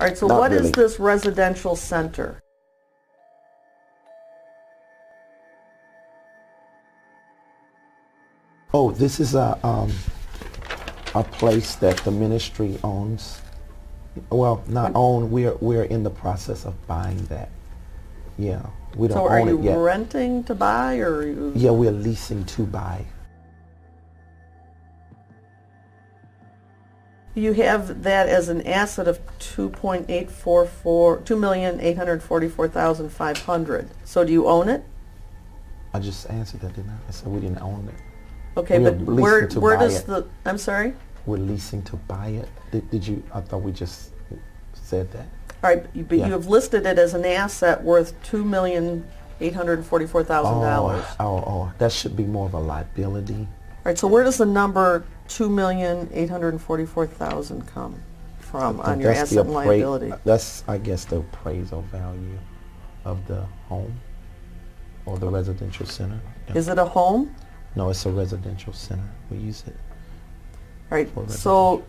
All right, so Not what is really. this residential center? Oh, this is a place that the ministry owns. Well, not own. We're in the process of buying that. Yeah, we don't So are own you it yet. renting to buy, or are you? Yeah, we're leasing to buy. You have that as an asset of 2,844,500. So do you own it? I just answered that, didn't I? I said we didn't own it. Okay, We are but leasing where to buy does it. the? I'm sorry. We're leasing to buy it. Did you? I thought we just said that. All right, but Yeah. you have listed it as an asset worth $2,844,000. Oh, that should be more of a liability. All right, so where does the number 2,844,000 come from on your asset and liability? That's, I guess, the appraisal value of the home or the residential center. Yeah. Is it a home? No, it's a residential center. We use it. All right, for so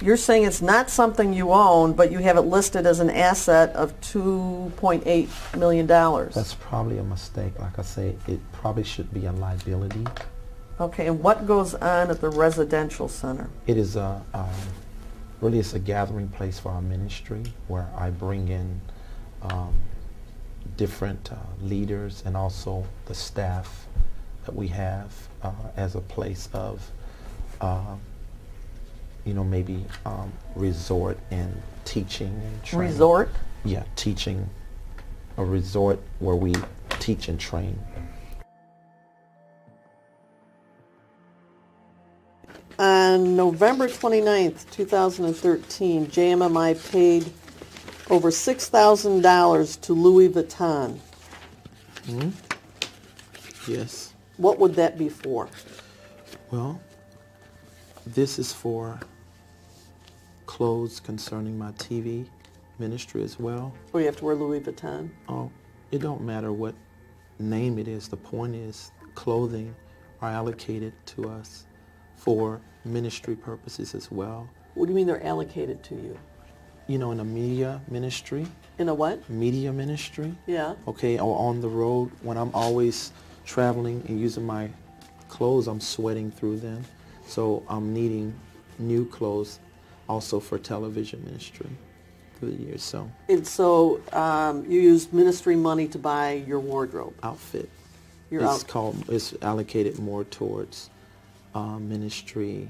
you're saying it's not something you own, but you have it listed as an asset of $2.8 million. That's probably a mistake. Like I say, it probably should be a liability. Okay, and what goes on at the residential center? It is really it's a gathering place for our ministry where I bring in different leaders and also the staff that we have as a place of maybe resort and teaching and training. Resort? Yeah, teaching. A resort where we teach and train. On November 29th, 2013, JMMI paid over $6,000 to Louis Vuitton. Mm-hmm. Yes. What would that be for? Well, this is for clothes concerning my TV ministry as well. Oh, you have to wear Louis Vuitton? Oh, it don't matter what name it is. The point is clothing are allocated to us for ministry purposes as well. What do you mean they're allocated to you? You know, in a media ministry. In a what? Media ministry. Yeah. Okay, or on the road when I'm always traveling and using my clothes, I'm sweating through them. So I'm needing new clothes also for television ministry through the years. So. And so you use ministry money to buy your wardrobe? Outfit. Your It's allocated more towards ministry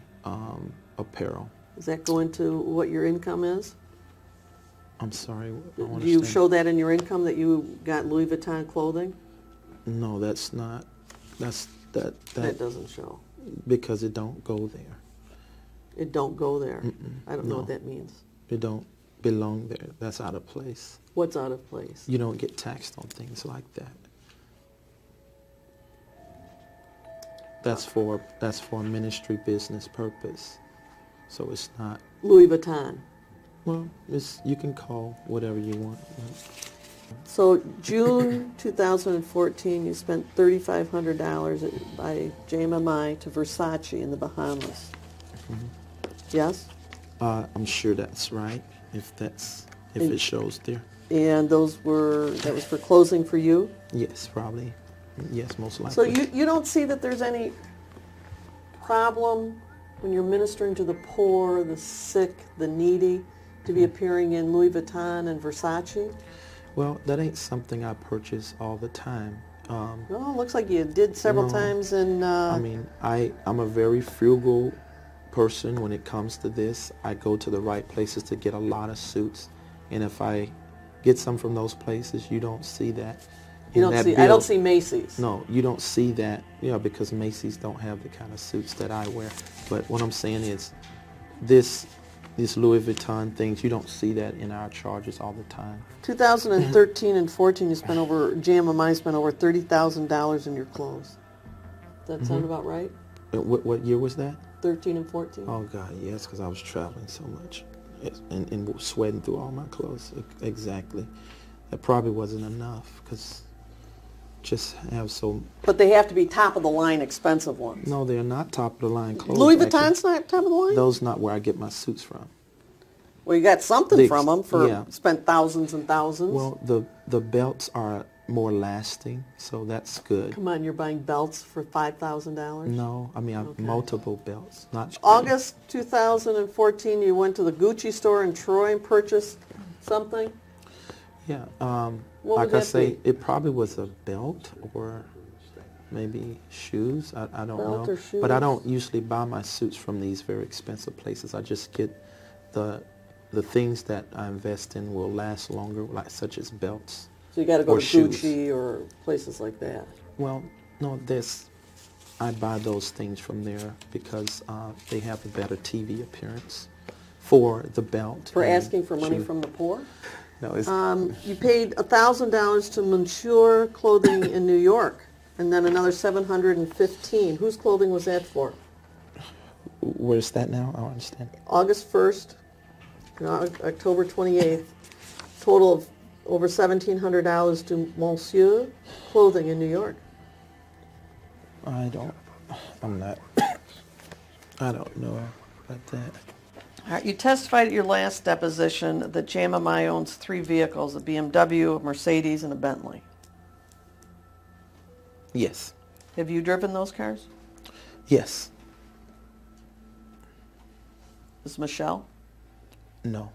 apparel. Does that go into what your income is? I'm sorry. Do you show that in your income that you got Louis Vuitton clothing? No, that's not. That doesn't show. Because it don't go there. It don't go there. I don't know No. what that means. It don't belong there. That's out of place. What's out of place? You don't get taxed on things like that. That's for ministry business purpose. So it's not. Louis Vuitton. Well, you can call whatever you want. So June 2014, you spent $3,500 by JMMI to Versace in the Bahamas. Mm-hmm. Yes? I'm sure that's right. If it shows there. And that was for clothing for you? Yes, probably. Yes, most likely. So you don't see that there's any problem when you're ministering to the poor, the sick, the needy, to be appearing in Louis Vuitton and Versace? Well, that ain't something I purchase all the time. Well, it looks like you did several times in... I mean, I'm a very frugal person when it comes to this. I go to the right places to get a lot of suits. And if I get some from those places, you don't see that. I don't see Macy's. No, you don't see that, because Macy's don't have the kind of suits that I wear. But what I'm saying is, these Louis Vuitton things, you don't see that in our charges all the time. 2013 and 14, JMMI spent over $30,000 in your clothes. Does that sound about right? What year was that? 13 and 14. Oh God, yes, because I was traveling so much, and sweating through all my clothes. Exactly. That probably wasn't enough, because just have so... But they have to be top-of-the-line expensive ones. No, they're not top-of-the-line clothes. Louis Vuitton's not top-of-the-line? Those not where I get my suits from. Well, you got something from them for yeah. spent thousands and thousands. Well, the belts are more lasting, so that's good. Come on, you're buying belts for $5,000? No, I mean, I have Okay. multiple belts. Not August 2014, you went to the Gucci store in Troy and purchased something? Yeah. What like would I that say, be? it probably was a belt or maybe shoes. I don't Belt know. or shoes? But I don't usually buy my suits from these very expensive places. I just get the things that I invest in will last longer, like such as belts. So you got to go Or to shoes. Gucci or places like that. Well, no, I buy those things from there because they have a better TV appearance for the belt. For and asking for money shoe. from the poor? No, it's You paid $1,000 to Monsieur Clothing in New York, and then another $715. Whose clothing was that for? where's that now? I don't understand. August 1st, and October 28th. Total of over $1,700 to Monsieur Clothing in New York. I don't know about that. All right, you testified at your last deposition that JMMI owns 3 vehicles, a BMW, a Mercedes, and a Bentley. Yes. Have you driven those cars? Yes. Is Michelle? No.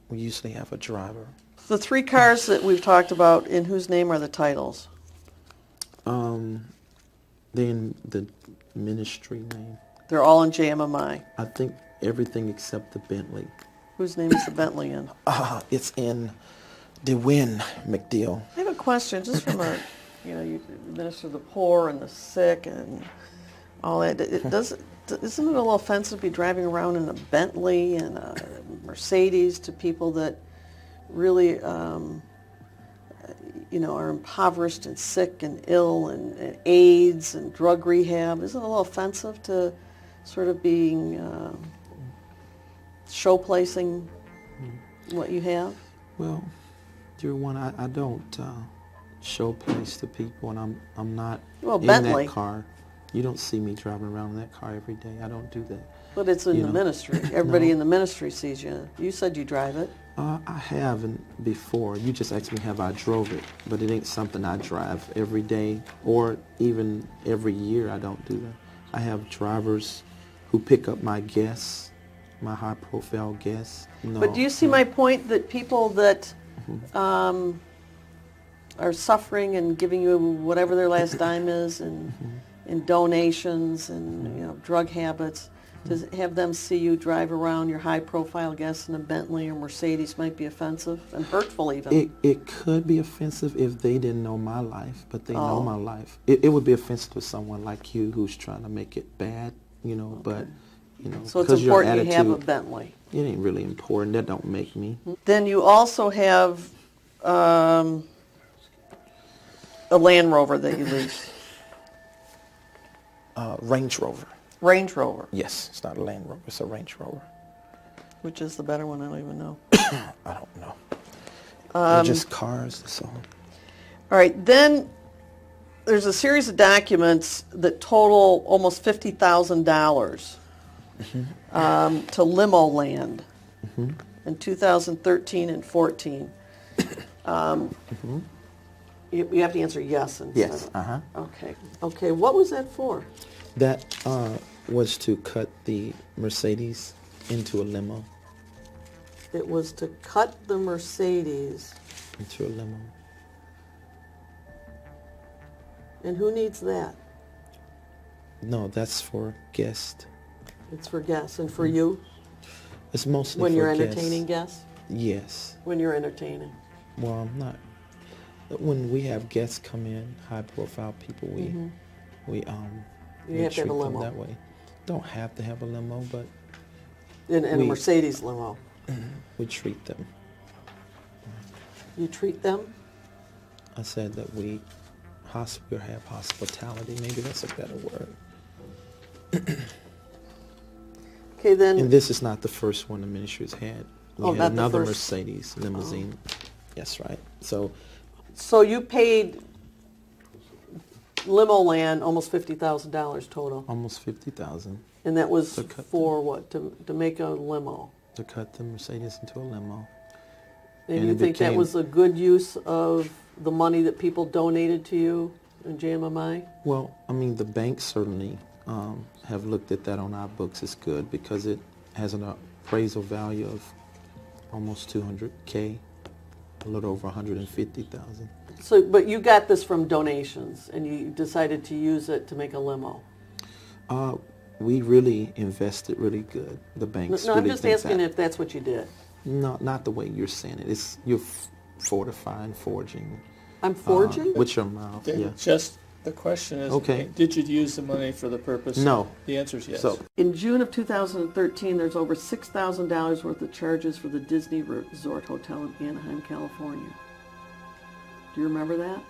We usually have a driver. The 3 cars that we've talked about, in whose name are the titles? Then the ministry name. They're all in JMMI. I think everything except the Bentley. Whose name is the Bentley in? It's in DeWin McDeal. I have a question, just from a, you minister the poor and the sick and all that. Isn't it a little offensive to be driving around in a Bentley and a Mercedes to people that really, are impoverished and sick and ill and AIDS and drug rehab? Isn't it a little offensive to sort of being show-placing what you have? Well, dear one, I don't show place to people, and I'm not in Bentley. that car. You don't see me driving around in that car every day. I don't do that. But it's in You the know. ministry. Everybody No. in the ministry sees you. You said you drive it. I haven't before. You just asked me have I drove it, but it ain't something I drive every day or even every year. I don't do that. I have drivers who pick up my guests, my high-profile guests. No, But do you see no. my point that people that are suffering and giving you whatever their last dime is and in donations and drug habits, to have them see you drive around your high-profile guests in a Bentley or Mercedes might be offensive and hurtful even. It could be offensive if they didn't know my life, but they know Oh. my life. It would be offensive to someone like you who's trying to make it bad, but, So it's 'cause your important you have a attitude, Bentley. it ain't really important. That don't make me. Then you also have a Land Rover that you lease. Range Rover. Range Rover. Yes, it's not a Land Rover. It's a Range Rover. Which is the better one? I don't even know. I don't know. They're just cars, so. All right, then there's a series of documents that total almost $50,000 to Limo Land in 2013 and 14. You have to answer yes. Yes. Uh-huh. Okay, what was that for? That was to cut the Mercedes into a limo. It was to cut the Mercedes. Into a limo. And who needs that? No, that's for guests. It's for guests and for you It's mostly when for you're guests. entertaining guests? Yes. When you're entertaining. Well, I'm not. When we have guests come in, high-profile people, we You have to treat have a them limo. that way. Don't have to have a limo, but In a We- Mercedes limo. we treat them. You treat them? I said that we have hospitality. Maybe that's a better word. Okay, then. And this is not the first one the ministry's had. We Oh, had not the another first. Mercedes limousine. Yes, right. So So you paid Limo Land almost $50,000 total, almost 50,000. and that was To cut for what? To make a limo. to cut the Mercedes into a limo. And you think that was a good use of the money that people donated to you in JMMI? Well, I mean, the banks certainly have looked at that on our books as good because it has an appraisal value of almost $200K, a little over $150,000. So, but you got this from donations, and you decided to use it to make a limo. We really invested really good. The banks. No, really I'm just asking if that's what you did. No, not the way you're saying it. It's you're fortifying, forging. I'm forging? With your mouth. Yeah. Just the question is, okay. Did you use the money for the purpose? No. The answer is yes. So, in June of 2013, there's over $6,000 worth of charges for the Disney Resort Hotel in Anaheim, California. Do you remember that?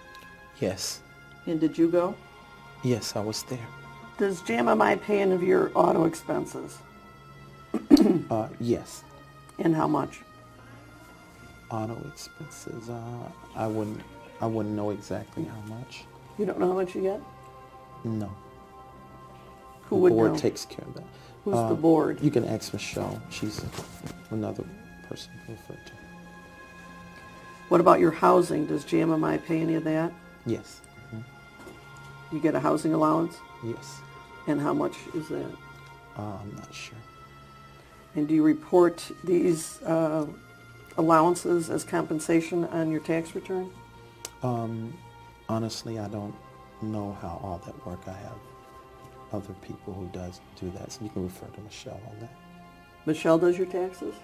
yes. And did you go? Yes, I was there. Does JMMI pay any of your auto expenses? Yes. And how much? Auto expenses. I wouldn't know exactly how much. You don't know how much you get? No. Who the would board know? takes care of that. Who's the board? You can ask Michelle. She's another person referred to. What about your housing? Does JMMI pay any of that? Yes. You get a housing allowance? Yes. And how much is that? I'm not sure. And do you report these allowances as compensation on your tax return? Honestly, I don't know how all that work. I have other people who do that, so you can refer to Michelle on that. Michelle does your taxes?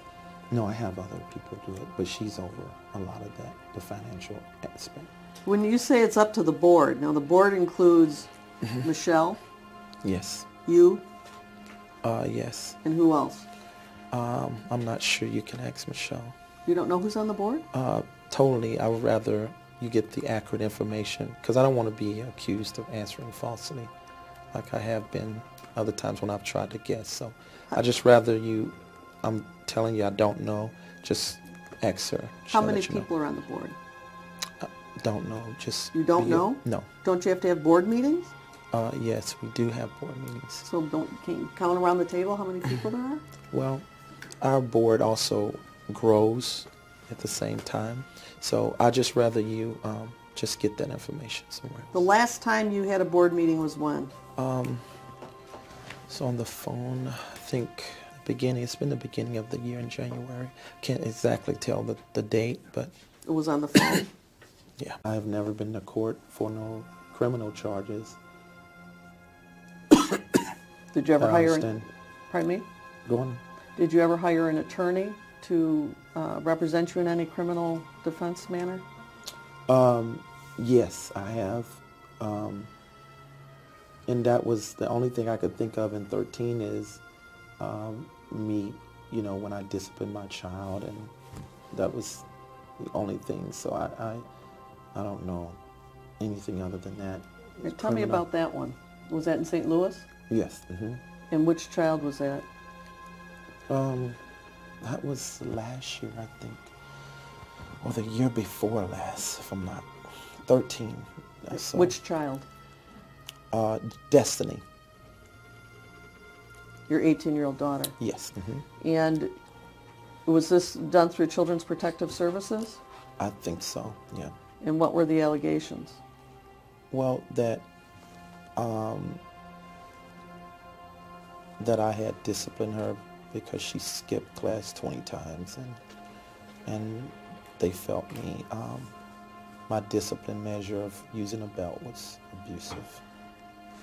No, I have other people do it, but she's over a lot of that, the financial aspect. When you say it's up to the board, now the board includes Michelle, Yes. you, Yes. and who else? I'm not sure. You can ask Michelle. You don't know who's on the board? Totally. I would rather you get the accurate information because I don't want to be accused of answering falsely like I have been other times when I've tried to guess. So I just rather you, I'm telling you I don't know, just ask her. How many people are on the board? Don't know. Just You don't know? No. Don't you have to have board meetings? Yes, we do have board meetings. So can you count around the table how many people there are? Well, our board also grows at the same time. So I just rather you just get that information somewhere. The last time you had a board meeting was when? So on the phone, I think it's been the beginning of the year in January. Can't exactly tell the date, but It was on the phone? yeah. I have never been to court for no criminal charges. Did you ever hire understand. Pardon me? Go on. Did you ever hire an attorney to represent you in any criminal defense manner? Yes, I have. And that was the only thing I could think of in 13 is me, when I disciplined my child, and that was the only thing. So I don't know anything other than that. Tell me about that one. Was that in St. Louis? Yes. Mm-hmm. And which child was that? That was last year, I think, or the year before last, if I'm not 13. So, Which child? Destiny. Your 18-year-old daughter. Yes. Mm-hmm. And was this done through Children's Protective Services? I think so. Yeah. And what were the allegations? Well, that I had disciplined her because she skipped class 20 times, and they felt my discipline measure of using a belt was abusive.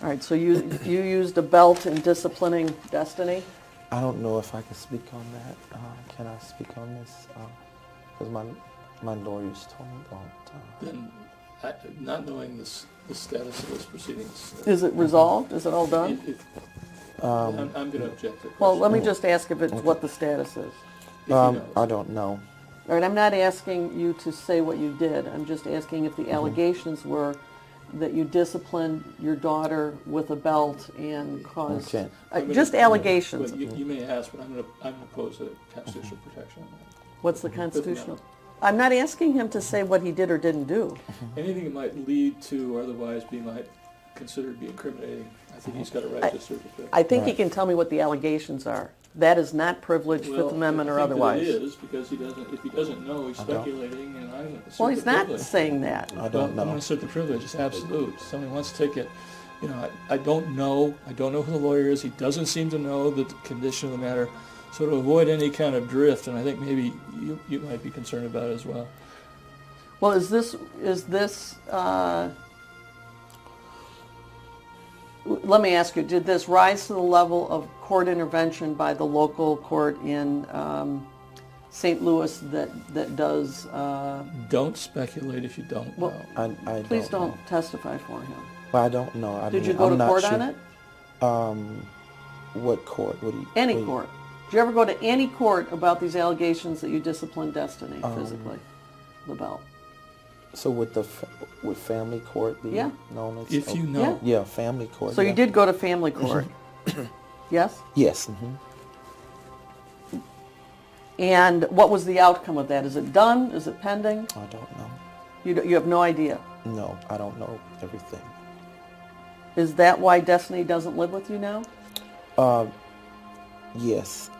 All right, so you used a belt in disciplining Destiny? I don't know if I can speak on that. Can I speak on this? Because my lawyers told me don't. Then, not knowing the status of those proceedings. Is it resolved? Is it all done? I'm going to object to that. Well, let me just ask if it's what the status is. I don't know. All right, I'm not asking you to say what you did. I'm just asking if the allegations were that you disciplined your daughter with a belt and caused... Okay. Just allegations. Well, you may ask, but I'm going to oppose a constitutional protection on that. What's the constitutional? I'm not asking him to say what he did or didn't do. Anything that might lead to or otherwise might considered to be incriminating, I think he's got a right to assert it. I think he can tell me what the allegations are. that is not privilege, Fifth Amendment or otherwise. It is, because if he doesn't know, he's speculating, and I'm going to assert Well, he's the not privilege. saying that. I don't I'm know. going to assert the privilege. It's absolute. Somebody wants to take it. You know, I don't know. I don't know who the lawyer is. He doesn't seem to know the condition of the matter. So to avoid any kind of drift, and I think maybe you might be concerned about it as well. Well, is this let me ask you, did this rise to the level of court intervention by the local court in St. Louis that does... Don't speculate if you don't know. I Please don't know. testify for him. Well, I don't know. Did you go to court on it? What court? Any court. Did you ever go to any court about these allegations that you disciplined Destiny physically, LaBelle? So would family court be Yeah. known as? If you know. Yeah, family court. So yeah. you did go to family court? Yes? Yes. Mm-hmm. And what was the outcome of that? Is it done? Is it pending? I don't know. You have no idea. No, I don't know everything. Is that why Destiny doesn't live with you now? Yes,